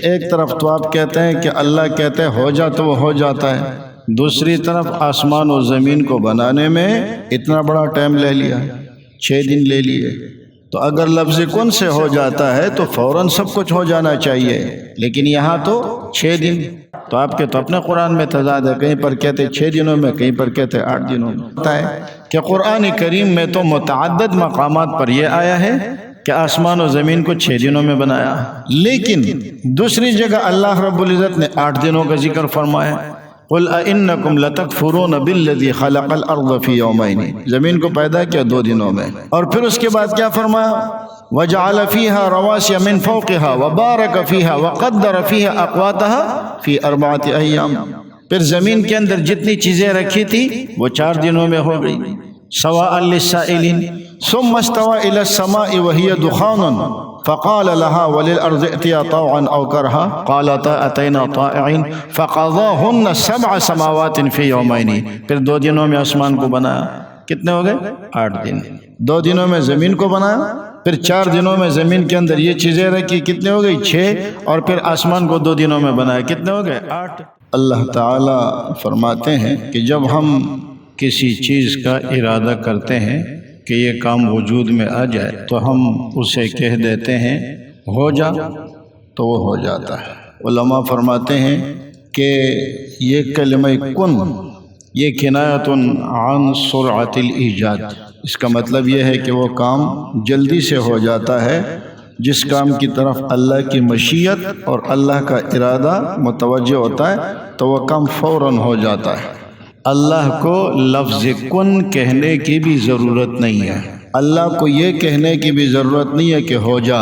ایک طرف تو آپ کہتے ہیں کہ اللہ کہتے ہو جا تو وہ ہو جاتا ہے، دوسری طرف آسمان و زمین کو بنانے میں اتنا بڑا ٹائم لے لیا، 6 دن لے لیے۔ تو اگر لفظ کن سے ہو جاتا ہے تو فوراً سب کچھ ہو جانا چاہیے، لیکن یہاں تو 6 دن۔ تو آپ کے تو اپنے قرآن میں تضاد ہے، کہیں پر کہتے 6 دنوں میں، کہیں پر کہتے 8 دنوں میں۔ ہوتا ہے کہ قرآن کریم میں تو متعدد مقامات پر یہ آیا ہے کہ آسمان و زمین کو 6 دنوں میں بنایا، لیکن دوسری جگہ اللہ رب العزت نے 8 دنوں کا ذکر فرمایا۔ قُلْ أَإِنَّكُمْ لَتَكْفُرُونَ بِالَّذِي خَلَقَ الْأَرْضَ فِي يَوْمَيْنِ، زمین کو پیدا کیا 2 دنوں میں، اور پھر اس کے بعد کیا فرمایا؟ وَجَعَلَ فِيهَا رَوَاسِيَ مِن فَوْقِهَا وَبَارَكَ فِيهَا وَقَدَّرَ فِيهَا أَقْوَاتَهَا فِي 4 أَيَّامٍ۔ پھر زمین کے اندر جتنی چیزیں رکھی تھی وہ 4 دنوں میں ہو گئی، سواء للسائلین۔ ثم استوى إلى السماء وهي دخان فقال لها وللأرض ائتيا طوعا أو كرها قالتا أتينا طائعين فقضاهن 7 سماوات في يومين۔ پھر 2 دنوں میں آسمان کو بنایا، کتنے ہو گئے؟ 8 دن۔ 2 دنوں میں زمین کو بنایا، پھر 4 دنوں میں زمین کے اندر یہ چیزیں رکھی، کتنے ہو گئی؟ 6، اور پھر آسمان کو 2 دنوں میں بنایا، کتنے ہو گئے؟ 8۔ اللہ تعالی فرماتے ہیں کہ جب ہم کسی چیز کا ارادہ کرتے ہیں کہ یہ کام وجود میں آ جائے تو ہم اسے کہہ دیتے ہیں ہو جا، تو وہ ہو جاتا ہے۔ علماء فرماتے ہیں کہ یہ کلمہ کن یہ کنایۃ عن سرعت الایجاد، اس کا مطلب یہ ہے کہ وہ کام جلدی سے ہو جاتا ہے، جس کام کی طرف اللہ کی مشیت اور اللہ کا ارادہ متوجہ ہوتا ہے تو وہ کام فوراً ہو جاتا ہے۔ اللہ کو لفظ کن کہنے کی بھی ضرورت نہیں ہے، اللہ کو یہ کہنے کی بھی ضرورت نہیں ہے کہ ہو جا،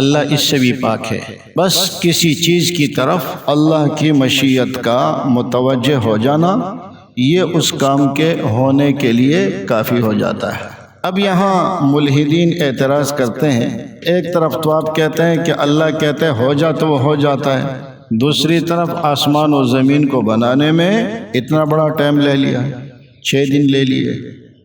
اللہ اس سے بھی پاک ہے۔ بس کسی چیز کی طرف اللہ کی مشیت کا متوجہ ہو جانا یہ اس کام کے ہونے کے لیے کافی ہو جاتا ہے۔ اب یہاں ملحدین اعتراض کرتے ہیں، ایک طرف تو آپ کہتے ہیں کہ اللہ کہتے ہو جا تو وہ ہو جاتا ہے، دوسری طرف آسمان و زمین کو بنانے میں اتنا بڑا ٹائم لے لیا، 6 دن لے لیے۔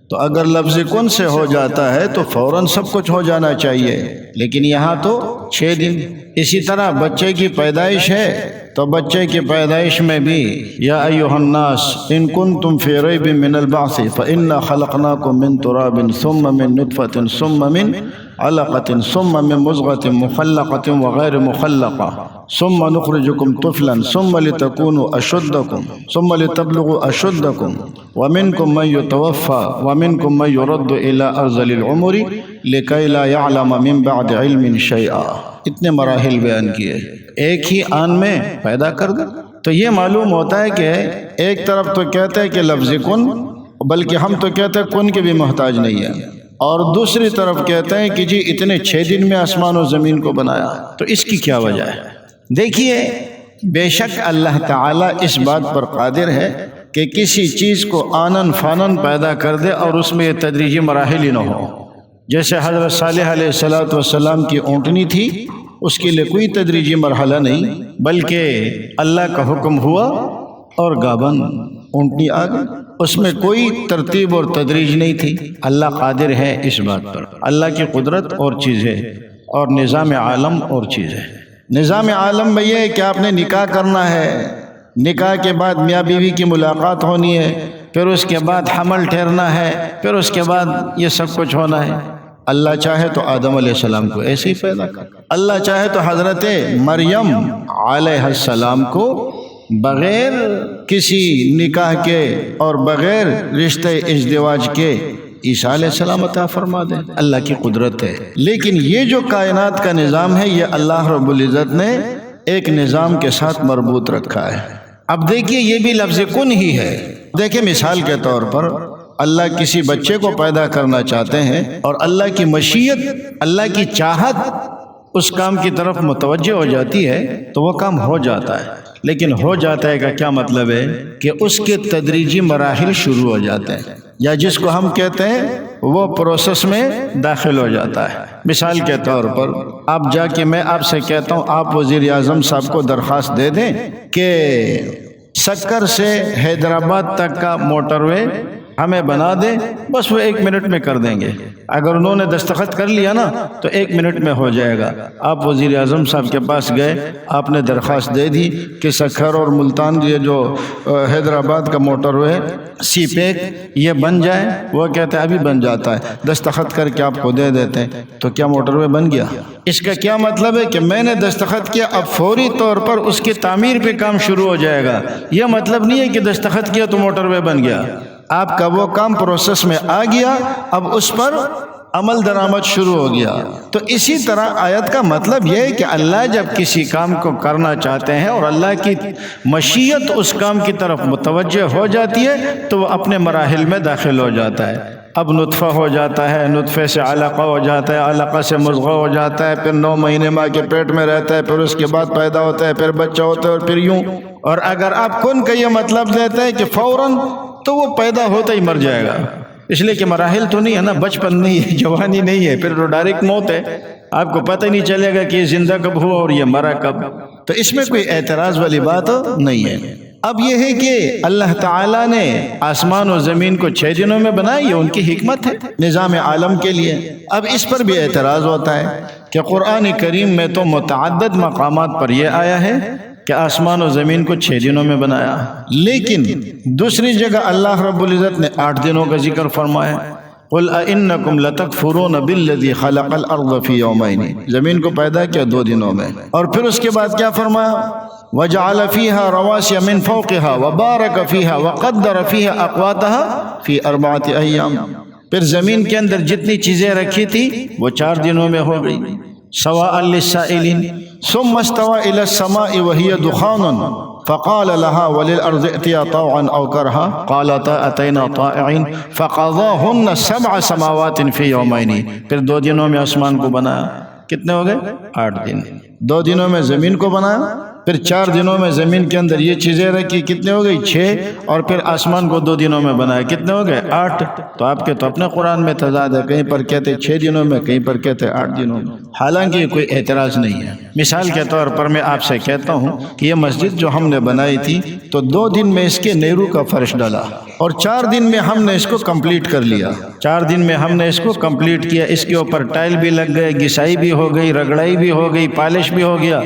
تو اگر لفظ کن سے ہو جاتا ہے تو فوراً سب کچھ ہو جانا چاہیے، لیکن یہاں تو 6 دن۔ اسی طرح بچے کی پیدائش ہے تو بچے کی پیدائش میں بھی یا ایھا الناس ان کنتم فی ریب من البعث فانا خلقناکم من تراب ثم من نطفة ثم من علقة ثم من مضغة مخلقة وغیر مخلقة ثم نخرجكم طفلا ثم لتكونوا أشدكم ثم لتبلغوا أشدكم ومنكم من يتوفى ومنكم من يرد إلى أرذل العمر لكي لا يعلم من بعد علم شيئا۔ اتنے مراحل بیان کیے، ایک ہی آن میں پیدا کر دو۔ تو یہ معلوم ہوتا ہے کہ ایک طرف تو کہتے ہیں کہ لفظ کن، بلکہ ہم تو کہتے ہیں کن کے بھی محتاج نہیں ہے، اور دوسری طرف کہتے ہیں کہ جی اتنے 6 دن میں آسمان و زمین کو بنایا۔ تو اس کی کیا وجہ ہے؟ دیکھیے، بے شک اللہ تعالیٰ اس بات پر قادر ہے کہ کسی چیز کو آنن فانن پیدا کر دے اور اس میں یہ تدریجی مراحل ہی نہ ہو۔ جیسے حضرت صالح علیہ السلام کی اونٹنی تھی، اس کے لیے کوئی تدریجی مرحلہ نہیں، بلکہ اللہ کا حکم ہوا اور گابن اونٹنی آ گئی، اس میں کوئی ترتیب اور تدریج نہیں تھی۔ اللہ قادر ہے اس بات پر، اللہ کی قدرت اور چیز ہے، اور نظام عالم اور چیز ہے۔ نظام عالم میں یہ ہے کہ آپ نے نکاح کرنا ہے، نکاح کے بعد میاں بیوی کی ملاقات ہونی ہے، پھر اس کے بعد حمل ٹھہرنا ہے، پھر اس کے بعد یہ سب کچھ ہونا ہے۔ اللہ چاہے تو آدم علیہ السلام کو ایسے ہی پیدا کر، اللہ چاہے تو حضرت مریم علیہ السلام کو بغیر کسی نکاح کے اور بغیر رشتے ازدواج کے عیسیٰ علیہ السلام عطا فرما دے، اللہ کی قدرت ہے۔ لیکن یہ جو کائنات کا نظام ہے یہ اللہ رب العزت نے ایک نظام کے ساتھ مربوط رکھا ہے۔ اب دیکھیے یہ بھی لفظ کن ہی ہے۔ دیکھیں مثال کے طور پر اللہ کسی بچے کو پیدا کرنا چاہتے ہیں اور اللہ کی مشیت، اللہ کی چاہت اس کام کی طرف متوجہ ہو جاتی ہے تو وہ کام ہو جاتا ہے۔ لیکن ہو جاتا ہے کا کیا مطلب ہے؟ کہ اس کے تدریجی مراحل شروع ہو جاتے ہیں، یا جس کو ہم کہتے ہیں وہ پروسیس میں داخل ہو جاتا ہے۔ مثال کے طور پر آپ جا کے میں آپ سے کہتا ہوں آپ وزیر اعظم صاحب کو درخواست دے دیں کہ سکر سے حیدرآباد تک کا موٹر وے ہمیں بنا دیں، بس وہ 1 منٹ میں کر دیں گے۔ اگر انہوں نے دستخط کر لیا نا تو 1 منٹ میں ہو جائے گا۔ آپ وزیر اعظم صاحب کے پاس گئے، آپ نے درخواست دے دی کہ سکھر اور ملتان یہ جو حیدرآباد کا موٹر وے سی پیک یہ بن جائے، وہ کہتے ہیں ابھی بن جاتا ہے، دستخط کر کے آپ کو دے دیتے ہیں۔ تو کیا موٹر وے بن گیا؟ اس کا کیا مطلب ہے کہ میں نے دستخط کیا، اب فوری طور پر اس کی تعمیر پہ کام شروع ہو جائے گا۔ یہ مطلب نہیں ہے کہ دستخط کیا تو موٹر وے بن گیا۔ آپ کا وہ کام پروسیس میں آ گیا، اب اس پر عمل درآمد شروع ہو گیا۔ تو اسی طرح آیت کا مطلب یہ ہے کہ اللہ جب کسی کام کو کرنا چاہتے ہیں اور اللہ کی مشیت اس کام کی طرف متوجہ ہو جاتی ہے تو وہ اپنے مراحل میں داخل ہو جاتا ہے۔ اب نطفہ ہو جاتا ہے، نطفے سے علقہ ہو جاتا ہے، علقہ سے مضغہ ہو جاتا ہے، پھر 9 مہینے ماں کے پیٹ میں رہتا ہے، پھر اس کے بعد پیدا ہوتا ہے، پھر بچہ ہوتا ہے، اور پھر یوں۔ اور اگر آپ کن کا یہ مطلب دیتے ہیں کہ فوراً، تو وہ پیدا ہوتا ہی مر جائے گا، اس لیے کہ مراحل تو نہیں ہے نا، بچپن نہیں ہے، جوانی نہیں ہے، پھر تو ڈائریکٹ موت ہے۔ آپ کو پتہ نہیں چلے گا کہ یہ زندہ کب ہوا اور یہ مرا کب۔ تو اس میں کوئی اعتراض والی بات نہیں ہے۔ اب یہ ہے کہ اللہ تعالیٰ نے آسمان و زمین کو 6 دنوں میں بنائی، یہ ان کی حکمت ہے نظام عالم کے لیے۔ اب اس پر بھی اعتراض ہوتا ہے کہ قرآن کریم میں تو متعدد مقامات پر یہ آیا ہے کہ آسمان و زمین کو 6 دنوں میں بنایا، لیکن دوسری جگہ اللہ رب العزت نے 8 دنوں کا ذکر فرمایا۔ قُلْ أَإِنَّكُمْ لَتَكْفُرُونَ بِالَّذِي خَلَقَ الْأَرْضَ فِي يَوْمَيْنِ، زمین کو پیدا کیا 2 دنوں میں، اور پھر اس کے بعد کیا فرمایا؟ وَجَعَلَ فِيهَا رَوَاسِيَ مِنْ فَوْقِهَا وَبَارَكَ فِيهَا وَقَدَّرَ فِيهَا أَقْوَاتَهَا فِي 4 أَيَّامٍ۔ پھر زمین کے اندر جتنی چیزیں رکھی تھی وہ 4 دنوں میں ہو گئی، سواء للسائلین۔ ثم استوى إلى السماء وهي دخان فقال لها وللأرض ائتيا طوعا أو كرها قالتا أتينا طائعين فقضاهن 7 سماوات في يومين۔ پھر 2 دنوں میں آسمان کو بنایا، کتنے ہو گئے؟ 8 دن۔ 2 دنوں میں زمین کو بنایا، پھر 4 دنوں میں زمین کے اندر یہ چیزیں رکھی، کتنے ہو گئی؟ 6، اور پھر آسمان کو 2 دنوں میں بنایا، کتنے ہو گئے؟ 8۔ تو آپ کے تو اپنے قرآن میں تضاد ہے، کہیں پر کہتے 6 دنوں میں، کہیں پر کہتے 8 دنوں میں، حالانکہ کوئی اعتراض نہیں ہے۔ مثال کے طور پر میں آپ سے کہتا ہوں کہ یہ مسجد جو ہم نے بنائی تھی تو 2 دن میں اس کے نیرو کا فرش ڈالا، اور 4 دن میں ہم نے اس کو کمپلیٹ کر لیا۔ 4 دن میں ہم نے اس کو کمپلیٹ کیا، اس کے اوپر ٹائل بھی لگ گئے، گسائی بھی ہو گئی، رگڑائی بھی ہو گئی، پالش بھی ہو گیا۔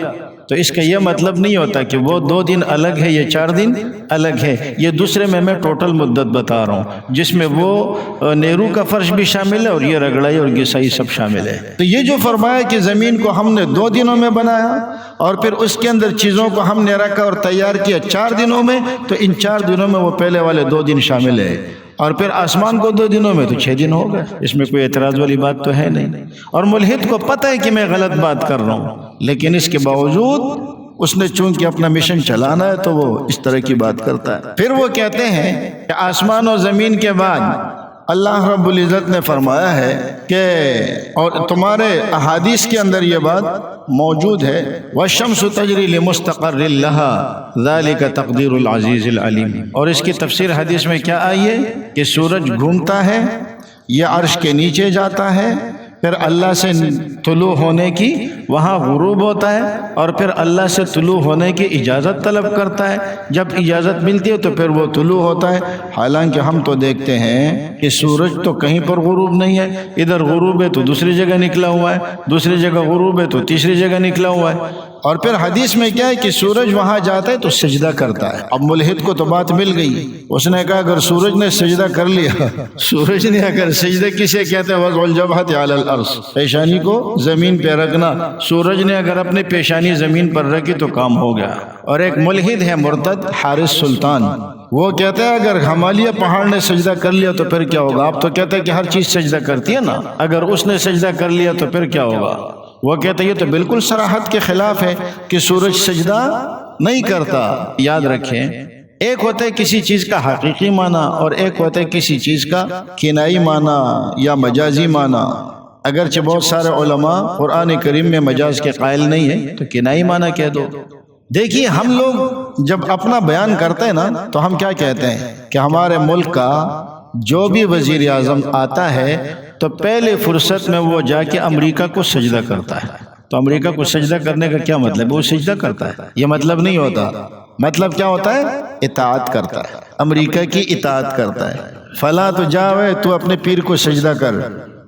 تو اس کا یہ مطلب نہیں ہوتا کہ وہ 2 دن الگ ہے، یہ 4 دن الگ ہے۔ یہ دوسرے میں ٹوٹل مدت بتا رہا ہوں جس میں وہ نیرو کا فرش بھی شامل ہے اور یہ رگڑائی اور گسائی سب شامل ہے۔ تو یہ جو فرمایا کہ زمین کو ہم نے 2 دنوں میں بنایا اور پھر اس کے اندر چیزوں کو ہم نے رکھا اور تیار کیا 4 دنوں میں، تو ان 4 دنوں میں وہ پہلے والے 2 دن شامل ہے، اور پھر آسمان کو 2 دنوں میں، تو 6 دن ہو گئے۔ اس میں کوئی اعتراض والی بات تو ہے نہیں۔ اور ملحد کو پتہ ہے کہ میں غلط بات کر رہا ہوں، لیکن اس کے باوجود اس نے چونکہ اپنا مشن چلانا ہے تو وہ اس طرح کی بات کرتا ہے۔ پھر وہ کہتے ہیں کہ آسمان و زمین کے بعد اللہ رب العزت نے فرمایا ہے کہ، اور تمہارے احادیث کے اندر یہ بات موجود ہے، وَالشَّمْسُ تَجْرِي لِمُسْتَقَرٍّ لَهَا ذَلِكَ تَقْدِيرُ الْعَزِيزِ الْعَلِيمِ۔ اور اس کی تفسیر حدیث میں کیا آئی ہے کہ سورج گھومتا ہے، یہ عرش کے نیچے جاتا ہے، پھر اللہ سے طلوع ہونے کی وہاں غروب ہوتا ہے، اور پھر اللہ سے طلوع ہونے کی اجازت طلب کرتا ہے، جب اجازت ملتی ہے تو پھر وہ طلوع ہوتا ہے۔ حالانکہ ہم تو دیکھتے ہیں کہ سورج تو کہیں پر غروب نہیں ہے، ادھر غروب ہے تو دوسری جگہ نکلا ہوا ہے، دوسری جگہ غروب ہے تو تیسری جگہ نکلا ہوا ہے۔ اور پھر حدیث میں کیا ہے کہ سورج وہاں جاتا ہے تو سجدہ کرتا ہے۔ اب ملحد کو تو بات مل گئی، اس نے کہا اگر سورج نے سجدہ کر لیا، سورج نے اگر سجدہ کسے کہتے ہیں؟ وضع الجبہۃ علی الارض، پیشانی کو زمین پہ رکھنا، سورج نے اگر اپنی پیشانی زمین پر رکھی تو کام ہو گیا۔ اور ایک ملحد ہے مرتد حارث سلطان، وہ کہتا ہے اگر ہمالیہ پہاڑ نے سجدہ کر لیا تو پھر کیا ہوگا؟ آپ تو کہتے ہیں کہ ہر چیز سجدہ کرتی ہے نا، اگر اس نے سجدہ کر لیا تو پھر کیا ہوگا؟ وہ کہتے ہیں یہ تو بالکل صراحت کے خلاف ہے کہ سورج سجدہ نہیں کرتا۔ یاد رکھیں، ایک ہوتا ہے کسی چیز کا حقیقی معنی اور ایک ہوتا ہے کسی چیز کا کنائی معنی یا مجازی معنی۔ اگرچہ بہت سارے علماء قرآن کریم میں مجاز کے قائل نہیں ہیں تو کنائی معنی کہہ دو۔ دیکھیے ہم لوگ جب اپنا بیان کرتے ہیں نا تو ہم کیا کہتے ہیں کہ ہمارے ملک کا جو بھی وزیر اعظم آتا ہے تو پہلے فرصت میں وہ جا کے امریکہ کو سجدہ کرتا ہے۔ تو امریکہ کو سجدہ کرنے کا کیا مطلب ہے؟ وہ سجدہ کرتا ہے، یہ مطلب نہیں ہوتا۔ مطلب کیا ہوتا ہے؟ اطاعت کرتا ہے۔ امریکہ کی اطاعت کرتا ہے، فلاں تو جاوے تو اپنے پیر کو سجدہ کر،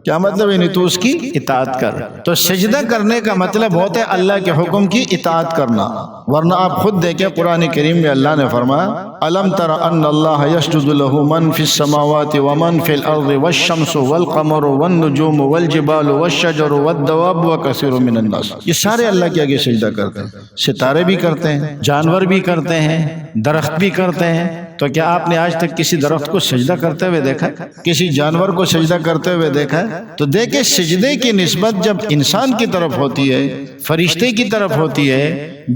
کیا مطلب یعنی تو اس کی اطاعت کر۔ تو سجدہ کرنے کا مطلب ہوتا ہے اللہ کے حکم کی اطاعت کرنا، ورنہ آپ خود دیکھیں قرآن کریم میں اللہ نے فرمایا الم تر ان اللہ یسجد له من فی السماوات ومن فی الارض والشمس والقمر والنجوم والجبال والشجر والدواب وکثیر من الناس، یہ سارے اللہ کے آگے سجدہ کرتے ہیں، ستارے بھی کرتے ہیں، جانور بھی کرتے ہیں، درخت بھی کرتے ہیں۔ تو کیا آپ نے آج تک کسی درخت کو سجدہ کرتے ہوئے دیکھا، کسی جانور کو سجدہ کرتے ہوئے دیکھا؟ تو دیکھیں سجدے کی نسبت جب انسان کی طرف ہوتی ہے، فرشتے کی طرف ہوتی ہے،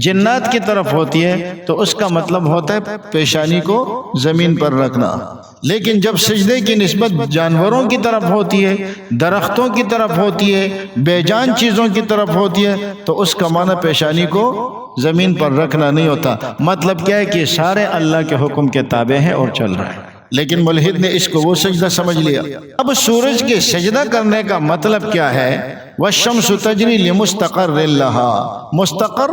جنات کی طرف ہوتی ہے، تو اس کا مطلب ہوتا ہے پیشانی کو زمین پر رکھنا۔ لیکن جب سجدے کی نسبت جانوروں کی طرف ہوتی ہے، درختوں کی طرف ہوتی ہے، بے جان چیزوں کی طرف ہوتی ہے، تو اس کا معنی پیشانی کو زمین پر رکھنا نہیں ہوتا۔ مطلب کیا ہے کہ سارے اللہ کے حکم کے تابع ہیں اور چل رہے ہیں، لیکن ملحد نے اس کو وہ سجدہ سمجھ لیا۔ اب سورج کے سجدہ کرنے کا مطلب کیا ہے؟ وَالشَّمْسُ تَجْرِي لِمُسْتَقَرٍّ لَهَا، مستقر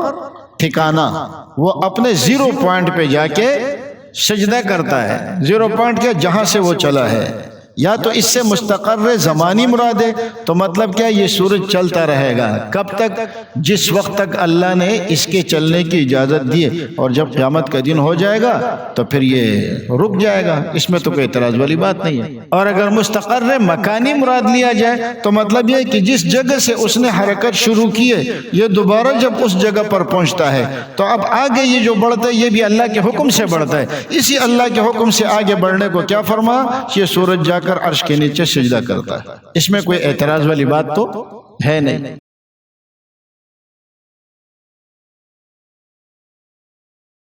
ٹھکانہ، وہ اپنے زیرو پوائنٹ پہ جا کے سجدہ کرتا ہے۔ زیرو پوائنٹ کیا؟ جہاں سے وہ چلا ہے۔ یا تو اس سے مستقر زمانی مراد ہے، تو مطلب کیا یہ سورج چلتا رہے گا کب تک؟ جس وقت تک اللہ نے اس کے چلنے کی اجازت دی، اور جب قیامت کا دن ہو جائے گا تو پھر یہ رک جائے گا، اس میں تو کوئی اعتراض والی بات نہیں ہے۔ اور اگر مستقر مکانی مراد لیا جائے تو مطلب یہ کہ جس جگہ سے اس نے حرکت شروع کی ہے، یہ دوبارہ جب اس جگہ پر پہنچتا ہے تو اب آگے یہ جو بڑھتا ہے یہ بھی اللہ کے حکم سے بڑھتا ہے۔ اسی اللہ کے حکم سے آگے بڑھنے کو کیا فرما؟ یہ سورج جا کر عرش کے نیچے سجدہ کرتا ہے، اس میں کوئی اعتراض والی بات تو ہے نہیں۔